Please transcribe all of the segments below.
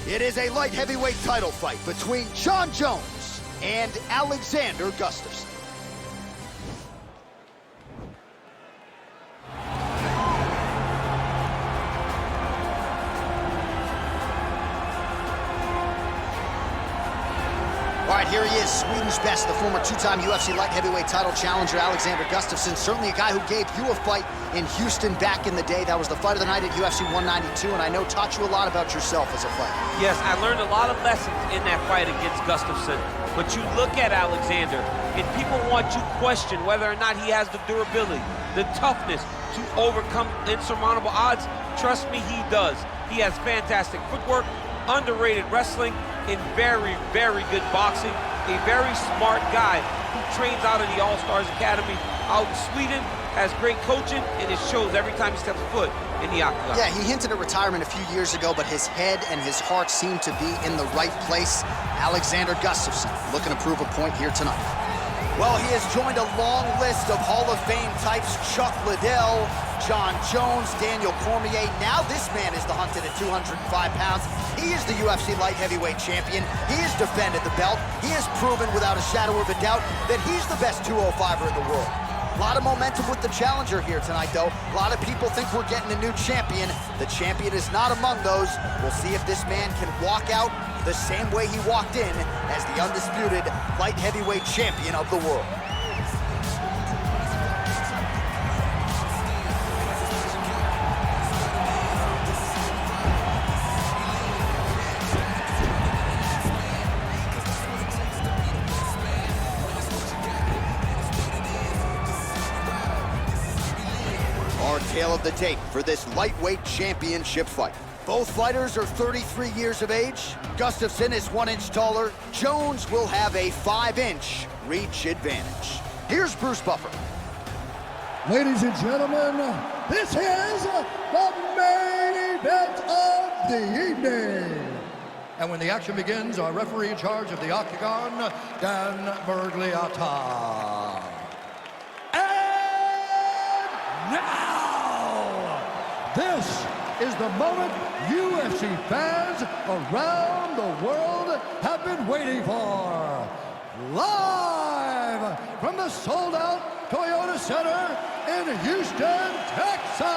It is a light heavyweight title fight between Jon Jones and Alexander Gustafsson. All right, here he is, Sweden's best, the former two-time UFC light heavyweight title challenger, Alexander Gustafsson. Certainly a guy who gave you a fight in Houston back in the day. That was the fight of the night at UFC 192, and I know taught you a lot about yourself as a fighter. Yes, I learned a lot of lessons in that fight against Gustafsson. But you look at Alexander, and people want you to question whether or not he has the durability, the toughness to overcome insurmountable odds. Trust me, he does. He has fantastic footwork, underrated wrestling, and very, very good boxing. A very smart guy who trains out of the All-Stars Academy out in Sweden, has great coaching, and it shows every time he steps foot in the octagon. Yeah, he hinted at retirement a few years ago, but his head and his heart seem to be in the right place. Alexander Gustafsson looking to prove a point here tonight. Well, he has joined a long list of Hall of Fame types: Chuck Liddell, Jon Jones, Daniel Cormier. Now this man is the hunted at 205 pounds. He is the UFC light heavyweight champion. He has defended the belt. He has proven without a shadow of a doubt that he's the best 205er in the world. A lot of momentum with the challenger here tonight, though. A lot of people think we're getting a new champion. The champion is not among those. We'll see if this man can walk out the same way he walked in as the undisputed light heavyweight champion of the world. Our tale of the tape for this lightweight championship fight. Both fighters are 33 years of age. Gustafsson is 1 inch taller. Jones will have a 5-inch reach advantage. Here's Bruce Buffer. Ladies and gentlemen, this is the main event of the evening. And when the action begins, our referee in charge of the octagon, Dan Bergliata. And now, this is the moment UFC fans around the world have been waiting for. Live from the sold-out Toyota Center in Houston, Texas.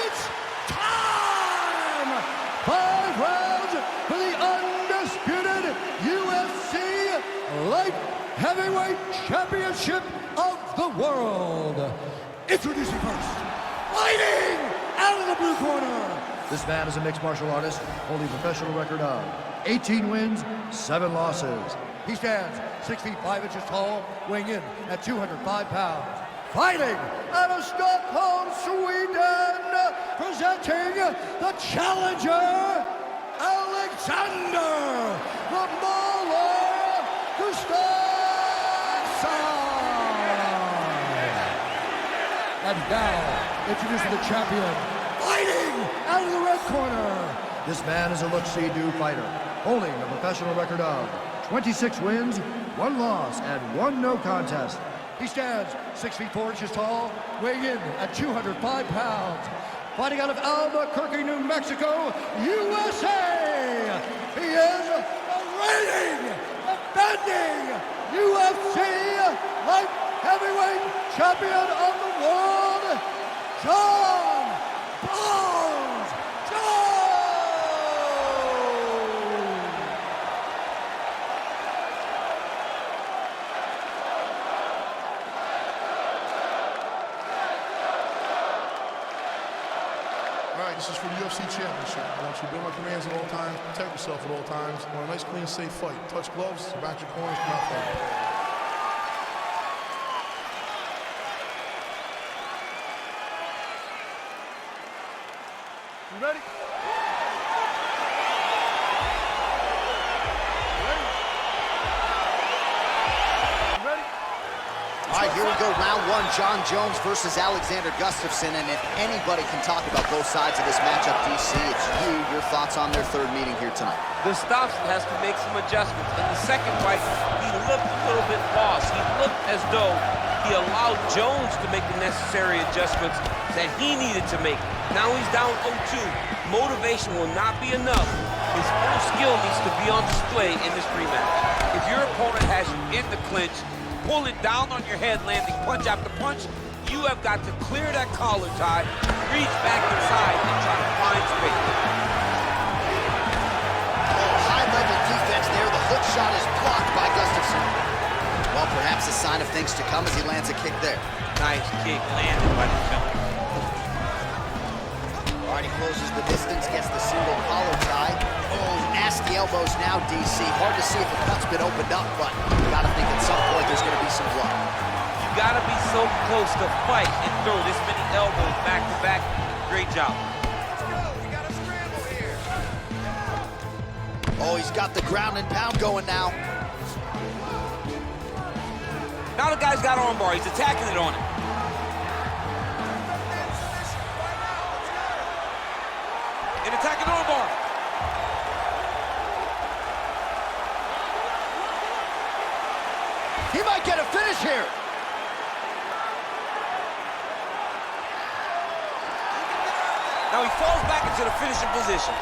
It's time! 5 rounds for the undisputed UFC Light Heavyweight Championship of the world. Introducing first, fighting out of the blue corner. This man is a mixed martial artist, holding a professional record of 18 wins, 7 losses. He stands 6 feet 5 inches tall, weighing in at 205 pounds. Fighting out of Stockholm, Sweden, presenting the challenger, Alexander the Mauler Gustafsson. And now, introducing the champion, fighting out of the red corner. This man is a look-see-do fighter, holding a professional record of 26 wins, 1 loss, and 1 no contest. He stands 6 feet 4 inches tall, weighing in at 205 pounds. Fighting out of Albuquerque, New Mexico, USA. He is the reigning, defending UFC light heavyweight champion of the world, Jon Bones Jones! All right, this is for the UFC Championship. I want you to do my commands at all times, protect yourself at all times. I want a nice, clean, safe fight. Touch gloves, back your corners, come out fight. You ready? All right, here we go, round 1, Jon Jones versus Alexander Gustafsson, and if anybody can talk about both sides of this matchup, DC, it's you. Your thoughts on their third meeting here tonight? Gustafsson has to make some adjustments. In the second fight, he looked a little bit lost. He looked as though he allowed Jones to make the necessary adjustments that he needed to make. Now he's down 0-2. Motivation will not be enough. His full skill needs to be on display in this rematch. If your opponent has you in the clinch, pulling down on your head, landing punch after punch, you have got to clear that collar tie, reach back inside, and try to find space. High-level defense there. The hook shot is blocked by Gustafsson. Well, perhaps a sign of things to come as he lands a kick there. Nice kick landed by the gentleman. All right, he closes the distance, gets the single collar tie. Oh, nasty elbows now, DC. Hard to see if a cut's been opened up, but you gotta think at some point there's gonna be some blood. You gotta be so close to fight and throw this many elbows back to back. Great job. Let's go, we got a scramble here. Oh, he's got the ground and pound going now. Now the guy's got armbar, he's attacking it on him. And attacking armbar. He might get a finish here. Now he falls back into the finishing position.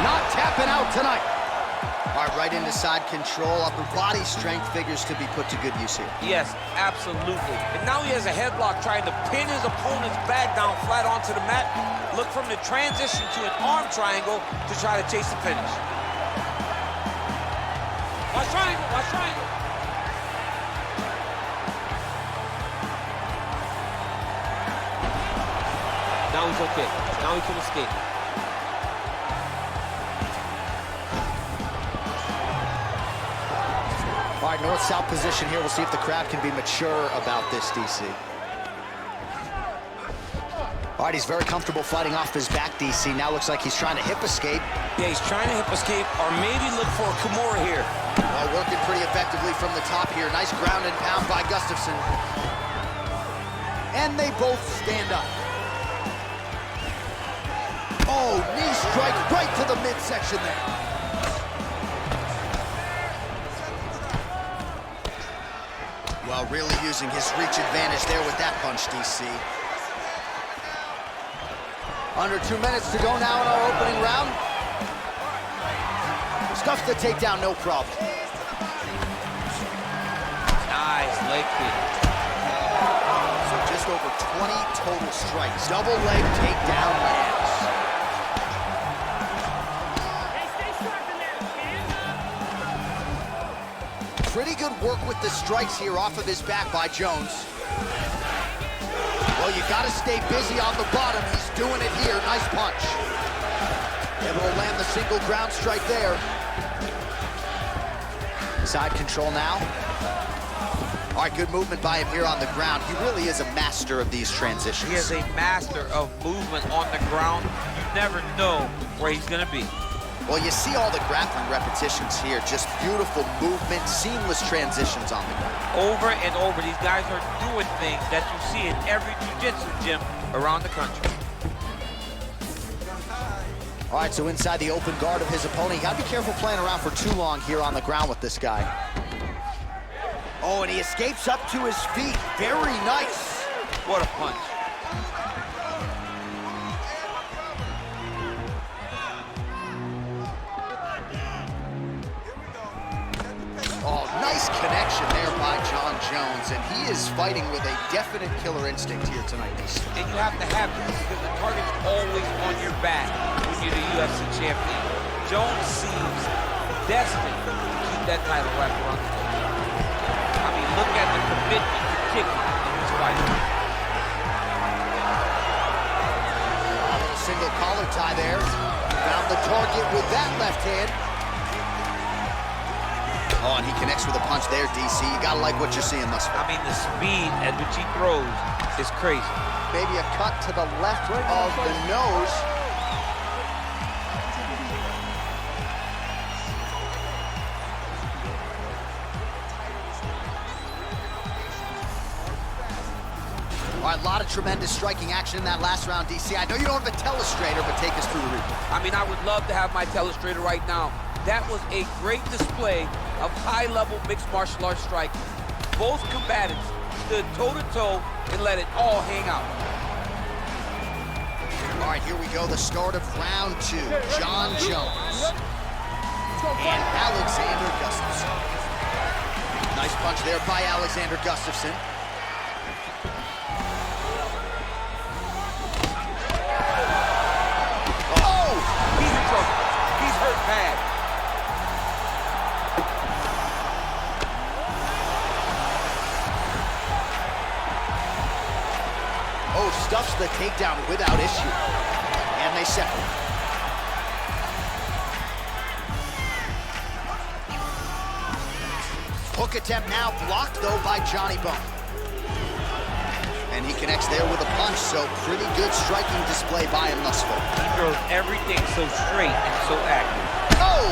Not tapping out tonight. All right, right into side control. Upper body strength figures to be put to good use here. Yes, absolutely. And now he has a headlock trying to pin his opponent's back down flat onto the mat. Look from the transition to an arm triangle to try to chase the finish. Watch triangle, watch triangle. Now he's okay. Now he can escape. All right, north-south position here. We'll see if the crowd can be mature about this, DC. All right, he's very comfortable fighting off his back, DC. Now looks like he's trying to hip escape. Yeah, he's trying to hip escape or maybe look for a Kimura here. Well, working pretty effectively from the top here. Nice ground and pound by Gustafsson. And they both stand up. Oh, knee strike right to the midsection there. Well, really using his reach advantage there with that punch, DC. Under 2 minutes to go now in our opening round. Stuffs the takedown, no problem. Nice leg kick. So just over 20 total strikes. Double leg takedown lands. Pretty good work with the strikes here off of his back by Jones. Well, you gotta stay busy on the bottom. He's doing it here. Nice punch. Able to land the single ground strike there. Side control now. All right, good movement by him here on the ground. He really is a master of these transitions. He is a master of movement on the ground. You never know where he's gonna be. Well, you see all the grappling repetitions here. Just beautiful movement, seamless transitions on the ground. Over and over, these guys are doing things that you see in every jiu-jitsu gym around the country. All right, so inside the open guard of his opponent. You gotta be careful playing around for too long here on the ground with this guy. Oh, and he escapes up to his feet. Very nice. What a punch. Oh, nice connection there by John Jones, and he is fighting with a definite killer instinct here tonight. And you have to have this because the target's always on your back when you're the UFC champion. Jones seems destined to keep that title wrapped around the neck. I mean, look at the commitment to kicking in this fight. A little single collar tie there. Found the target with that left hand. Oh, and he connects with a punch there, DC. You gotta like what you're seeing thus far. I mean, the speed at which he throws is crazy. Maybe a cut to the left of the nose. All right, a lot of tremendous striking action in that last round, DC. I know you don't have a telestrator, but take us through the replay. I mean, I would love to have my telestrator right now. That was a great display of high-level mixed martial arts striking. Both combatants stood toe-to-toe and let it all hang out. All right, here we go, the start of round 2. Jon Jones and Alexander Gustafsson. Nice punch there by Alexander Gustafsson. Oh! He's in trouble. He's hurt bad. Oh, stuffs the takedown without issue. And they separate. Hook attempt now blocked, though, by Johnny Bone. And he connects there with a punch, so pretty good striking display by him thus far. He throws everything so straight and so accurate. Oh!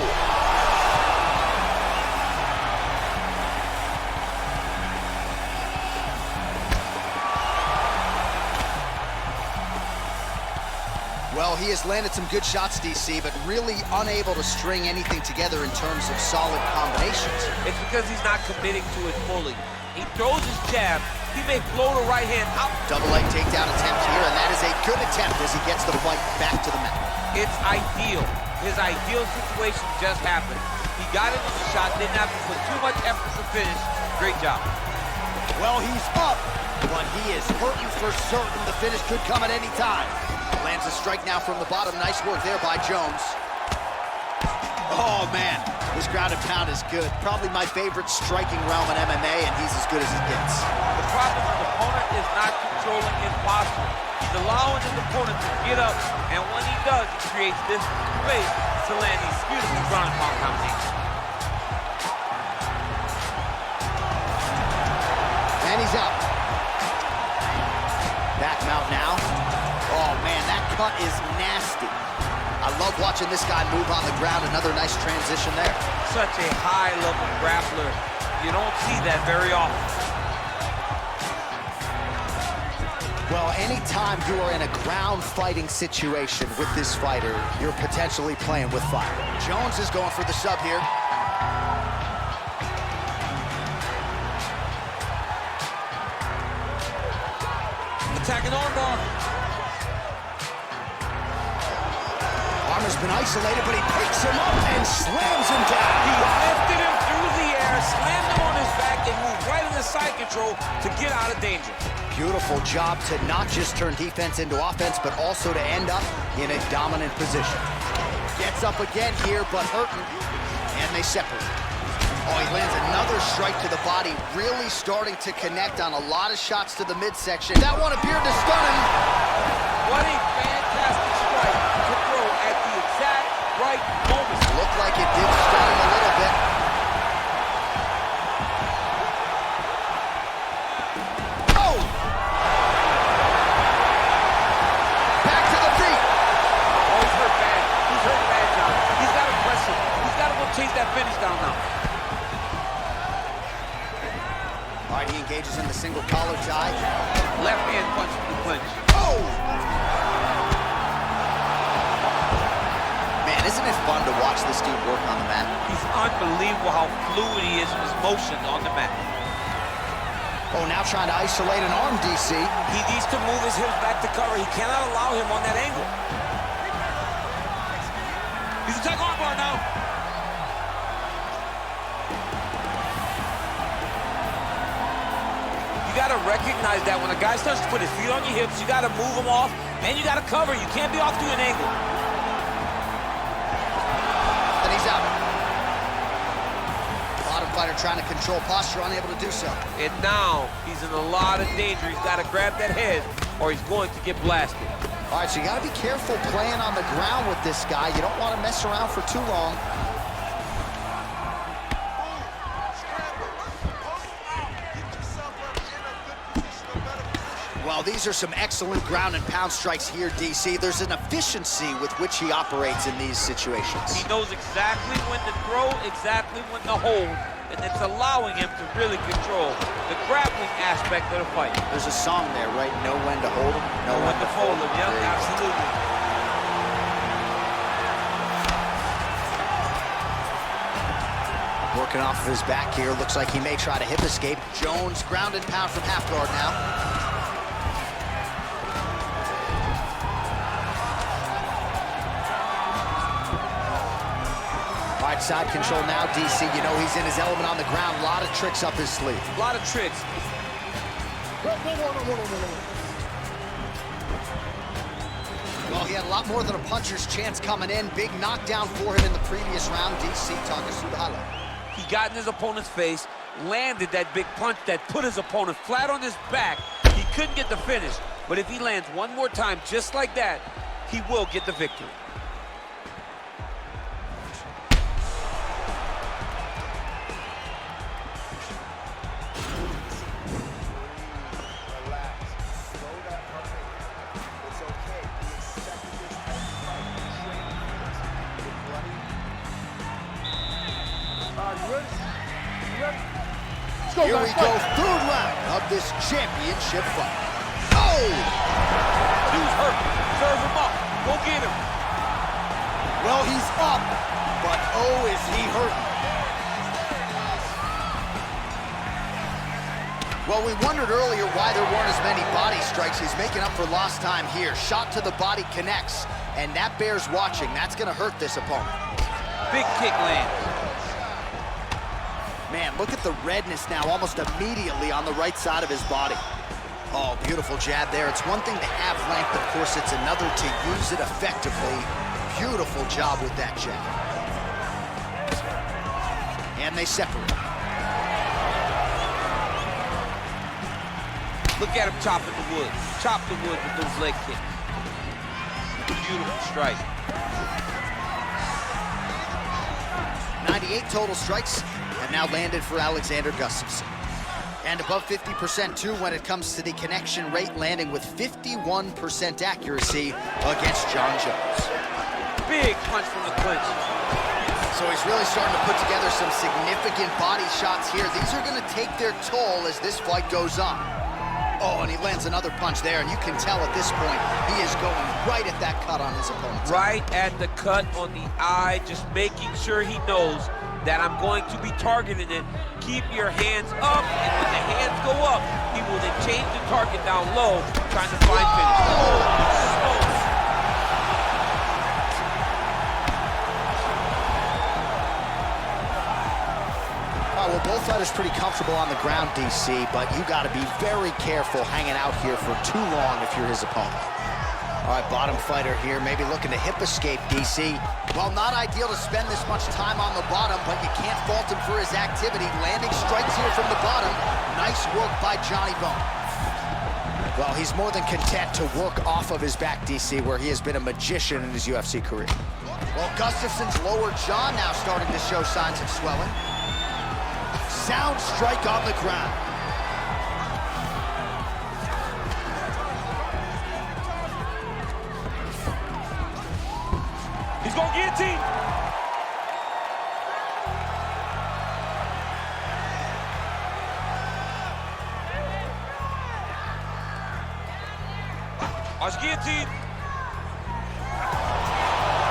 Well, he has landed some good shots, DC, but really unable to string anything together in terms of solid combinations. It's because he's not committing to it fully. He throws his jab, he may blow the right hand out. Double leg takedown attempt here, and that is a good attempt as he gets the fight back to the mat. It's ideal. His ideal situation just happened. He got into the shot, didn't have to put too much effort to finish. Great job. Well, he's up, but he is hurting for certain. The finish could come at any time. Lands a strike now from the bottom. Nice work there by Jones. Oh, man. This ground and pound is good. Probably my favorite striking realm in MMA, and he's as good as it gets. The problem is the opponent is not controlling his posture. He's allowing his opponent to get up, and when he does, he creates this space to land these beautiful ground and pound combinations. And he's out. Back him out now. Oh, man, that cut is nasty. I love watching this guy move on the ground. Another nice transition there. Such a high-level grappler. You don't see that very often. Well, anytime you are in a ground fighting situation with this fighter, you're potentially playing with fire. Jones is going for the sub here. Attacking armbar. Armor's been isolated, but he picks him up and slams him down. He lifted him through the air, slammed him on his back, and moved right into side control to get out of danger. Beautiful job to not just turn defense into offense, but also to end up in a dominant position. Gets up again here, but hurting, and they separate. Oh, he lands another strike to the body, really starting to connect on a lot of shots to the midsection. That one appeared to stun him. What a fantastic strike to throw at the exact right moment. Looked like it did stun him a little bit. Oh! Back to the feet. Oh, he's hurt bad. He's hurt bad, John. He's got to press him. He's got to go chase that finish down now. All right, he engages in the single collar tie. Left hand punch from the clinch. Oh! Man, isn't it fun to watch this dude work on the mat? He's unbelievable how fluid he is in his motion on the mat. Oh, now trying to isolate an arm, DC. He needs to move his hips back to cover. He cannot allow him on that angle. He's attacking armbar now. You got to recognize that when a guy starts to put his feet on your hips, you got to move him off, and you got to cover. You can't be off to an angle. And he's out. Bottom fighter trying to control posture, unable to do so. And now he's in a lot of danger. He's got to grab that head, or he's going to get blasted. All right, so you got to be careful playing on the ground with this guy. You don't want to mess around for too long. Well, these are some excellent ground and pound strikes here, DC. There's an efficiency with which he operates in these situations. He knows exactly when to throw, exactly when to hold, and it's allowing him to really control the grappling aspect of the fight. There's a song there, right? Know when to hold him, know when to fold him. Yep, absolutely. Working off of his back here. Looks like he may try to hip escape. Jones ground and pound from half guard now. All right, side control now, DC. You know he's in his element on the ground. A lot of tricks up his sleeve. A lot of tricks. Well, he had a lot more than a puncher's chance coming in. Big knockdown for him in the previous round. DC, talk us through the highlight. He got in his opponent's face, landed that big punch that put his opponent flat on his back. He couldn't get the finish, but if he lands one more time just like that, he will get the victory. Here we go, third round of this championship fight. Oh! Dude's hurt. Serve him up. Go get him. Well, he's up, but oh, is he hurting. Well, we wondered earlier why there weren't as many body strikes. He's making up for lost time here. Shot to the body connects, and that bears watching. That's going to hurt this opponent. Big kick lands. Man, look at the redness now almost immediately on the right side of his body. Oh, beautiful jab there. It's one thing to have length, of course, it's another to use it effectively. Beautiful job with that jab. And they separate. Look at him chopping the wood. Chop the wood with those leg kicks. Beautiful strike. 98 total strikes have now landed for Alexander Gustafsson. And above 50% too when it comes to the connection rate, landing with 51% accuracy against Jon Jones. Big punch from the clinch. So he's really starting to put together some significant body shots here. These are going to take their toll as this fight goes on. Oh, and he lands another punch there, and you can tell at this point he is going right at that cut on his opponent. Right at the cut on the eye, just making sure he knows that I'm going to be targeting it. Keep your hands up, and when the hands go up, he will then change the target down low, trying to find finish. Oh, well, both fighters pretty comfortable on the ground, DC, but you got to be very careful hanging out here for too long if you're his opponent. All right, bottom fighter here, maybe looking to hip escape, DC. Well, not ideal to spend this much time on the bottom, but you can't fault him for his activity. Landing strikes here from the bottom. Nice work by Johnny Bone. Well, he's more than content to work off of his back, DC, where he has been a magician in his UFC career. Well, Gustafsson's lower jaw now starting to show signs of swelling. Sound strike on the ground. he's going to guillotine. Watch guillotine.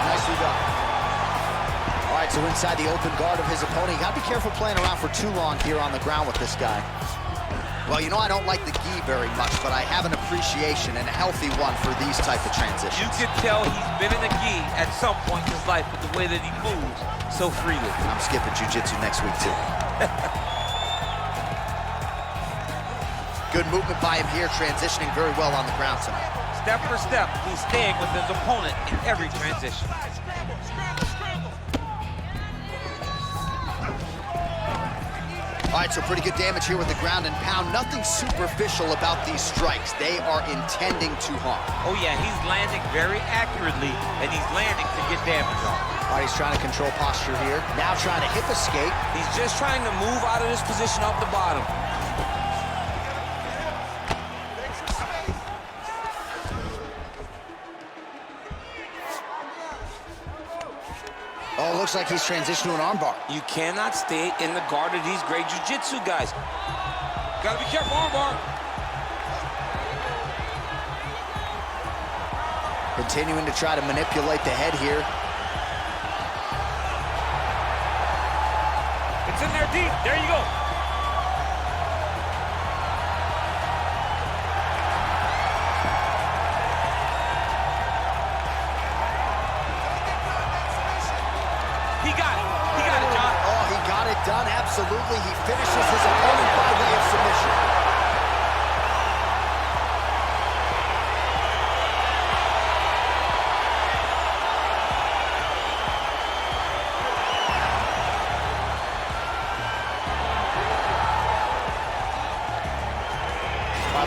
Nicely done. All right, so inside the open guard of his opponent, you got to be careful playing around for too long here on the ground with this guy. Well, you know I don't like the gi very much, but I have an appreciation and a healthy one for these type of transitions. You can tell he's been in the gi at some point in his life with the way that he moves so freely. I'm skipping jiu-jitsu next week, too. Good movement by him here, transitioning very well on the ground tonight. Step for step, he's staying with his opponent in every transition. All right, so pretty good damage here with the ground and pound. Nothing superficial about these strikes. They are intending to harm. Oh yeah, he's landing very accurately, and he's landing to get damage on. All right, he's trying to control posture here. Now trying to hip escape. He's just trying to move out of this position off the bottom. Oh, looks like he's transitioned to an armbar. You cannot stay in the guard of these great jiu-jitsu guys. Gotta be careful, armbar. Continuing to try to manipulate the head here. It's in there deep. There you go. He got it. He got it, John. Oh, he got it done. Absolutely. He finishes his opponent by way of submission.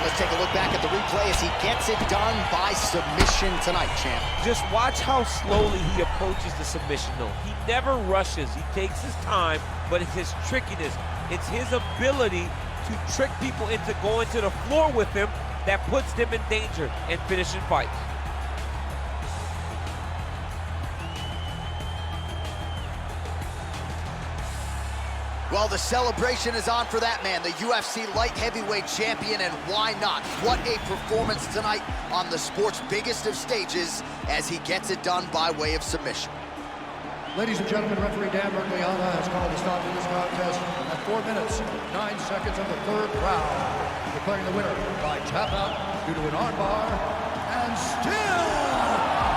Let's take a look back at the replay as he gets it done by submission tonight, champ. Just watch how slowly he approaches the submission, though. He never rushes. He takes his time, but it's his trickiness. It's his ability to trick people into going to the floor with him that puts them in danger and finishing fights. Well, the celebration is on for that man, the UFC light heavyweight champion, and why not? What a performance tonight on the sport's biggest of stages as he gets it done by way of submission. Ladies and gentlemen, referee Dan Mergliana has called the stop to this contest at 4 minutes, 9 seconds of the third round, declaring the winner by tap out due to an armbar, and still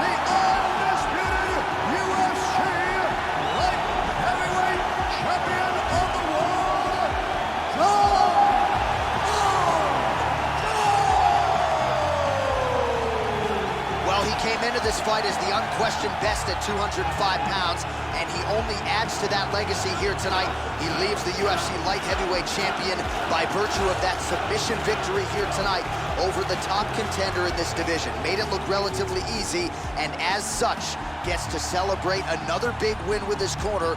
the undisputed UFC light heavyweight champion of the world, Well, he came into this fight as the unquestioned best at 205 pounds, and he only adds to that legacy here tonight. He leaves the UFC light heavyweight champion by virtue of that submission victory here tonight over the top contender in this division. Made it look relatively easy, and as such, gets to celebrate another big win with his corner.